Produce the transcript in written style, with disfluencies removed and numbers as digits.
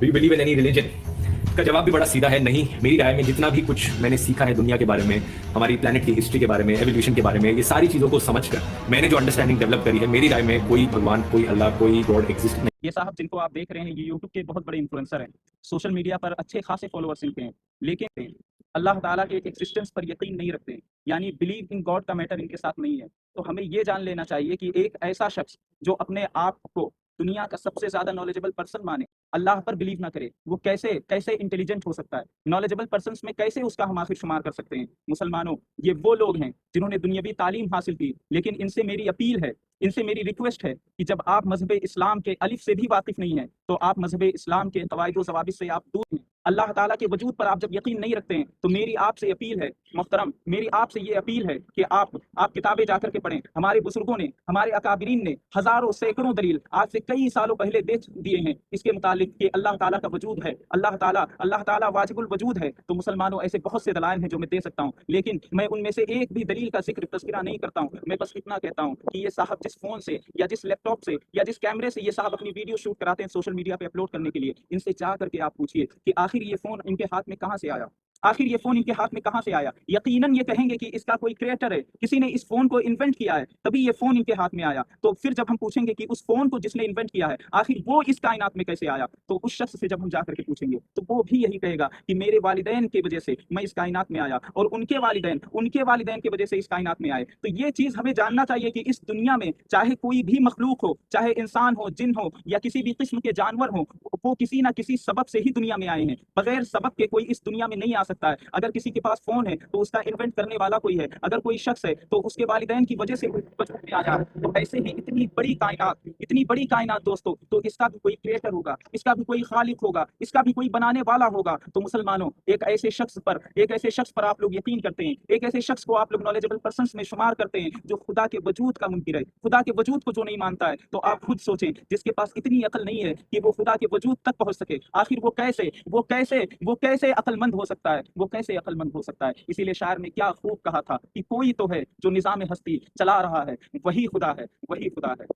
Do you believe in any religion? इसका जवाब भी बड़ा सीधा है, नहीं। मेरी राय में जितना भी कुछ मैंने सीखा है दुनिया के बारे में, हमारी प्लैनेट की हिस्ट्री के बारे में, एवोल्यूशन के बारे में, ये सारी चीज़ों को समझकर मैंने जो अंडरस्टैंडिंग डेवलप करी है, मेरी राय में कोई भगवान, कोई अल्लाह, कोई गॉड एग्जिस्ट नहीं। ये साहब जिनको आप देख रहे हैं ये यूट्यूब के बहुत बड़े इन्फ्लुएंसर हैं, सोशल मीडिया पर अच्छे खासे फॉलोअर्स इनके हैं, लेकिन अल्लाह ताला के एग्जिस्टेंस पर यकीन नहीं रखते हैं, यानी बिलीव इन गॉड का मैटर इनके साथ नहीं है। तो हमें ये जान लेना चाहिए कि एक ऐसा शख्स जो अपने आप को दुनिया का सबसे ज्यादा नॉलेजेबल पर्सन माने, अल्लाह पर बिलीव ना करे, वो कैसे कैसे इंटेलिजेंट हो सकता है? नॉलेजेबल पर्सन में कैसे उसका हम आखिर शुमार कर सकते हैं? मुसलमानों, ये वो लोग हैं जिन्होंने दुनियावी तालीम हासिल की, लेकिन इनसे मेरी अपील है, इनसे मेरी रिक्वेस्ट है कि जब आप मजहब इस्लाम के अलिफ से भी वाकिफ नहीं हैं, तो आप मजहब इस्लाम के कवायद व ज़वाबित से आप दूर हैं। अल्लाह ताला के वजूद पर आप जब यकीन नहीं रखते हैं, तो मेरी आपसे अपील है मोहतरम, मेरी आपसे ये अपील है कि आप किताबें जाकर के पढ़ें। हमारे बुजुर्गों ने, हमारे अकाबिरीन ने हजारों सैकड़ों दलील आज से कई सालों पहले दे दिए हैं इसके मुतालिक कि अल्लाह ताला का वजूद है, अल्लाह ताला वाजिबुल वजूद है। तो मुसलमानों, ऐसे बहुत से दलाइल हैं जो मैं दे सकता हूँ, लेकिन मैं उनमें से एक भी दलील का जिक्र तस्करा नहीं करता हूँ। मैं बस इतना कहता हूँ कि ये साहब जिस फोन से या जिस लैपटॉप से या जिस कैमरे से ये साहब अपनी वीडियो शूट कराते हैं सोशल मीडिया पे अपलोड करने के लिए, इनसे जा करके आप पूछिए कि आखिर ये फोन इनके हाथ में कहाँ से आया, आखिर ये फोन इनके हाथ में कहां से आया? यकीनन ये कहेंगे कि इसका कोई क्रिएटर है, किसी ने इस फोन को इन्वेंट किया है, तभी ये फोन इनके हाथ में आया। तो फिर जब हम पूछेंगे कि उस फोन को जिसने इन्वेंट किया है आखिर वो इस कायनात में कैसे आया, तो उस शख्स से जब हम जाकर के पूछेंगे तो वो भी यही कहेगा कि मेरे वालिदैन की वजह से मैं इस कायनात में आया और उनके वालिदैन की वजह से इस कायनात में आए। तो ये चीज हमें जानना चाहिए कि इस दुनिया में चाहे कोई भी मखलूक हो, चाहे इंसान हो, जिन हो या किसी भी किस्म के जानवर हो, वो किसी ना किसी सबब से ही दुनिया में आए हैं। बगैर सबब के कोई इस दुनिया में नहीं आ सकता है। अगर किसी के पास फोन है तो उसका इन्वेंट करने वाला कोई है, अगर कोई शख्स है तो उसके वालिदैन की वजह से वजूद में आया। तो ऐसे ही इतनी बड़ी कायनात दोस्तों, तो इसका भी कोई क्रिएटर होगा, इसका भी कोई खालिक होगा, इसका भी कोई बनाने वाला होगा। तो मुसलमानों, एक ऐसे शख्स पर आप लोग यकीन करते हैं, एक ऐसे शख्स को आप लोग नॉलेजेबल पर्सन में शुमार करते हैं जो खुदा के वजूद का मुनकिर है, खुदा के वजूद को जो नहीं मानता है। तो आप खुद सोचें, जिसके पास इतनी अकल नहीं है कि वो खुदा के वजूद तक पहुंच सके, आखिर वो कैसे अक्लमंद हो सकता है? वो कैसे अक्लमंद हो सकता है? इसीलिए शायर ने क्या खूब कहा था कि कोई तो है जो निजाम हस्ती चला रहा है, वही खुदा है, वही खुदा है।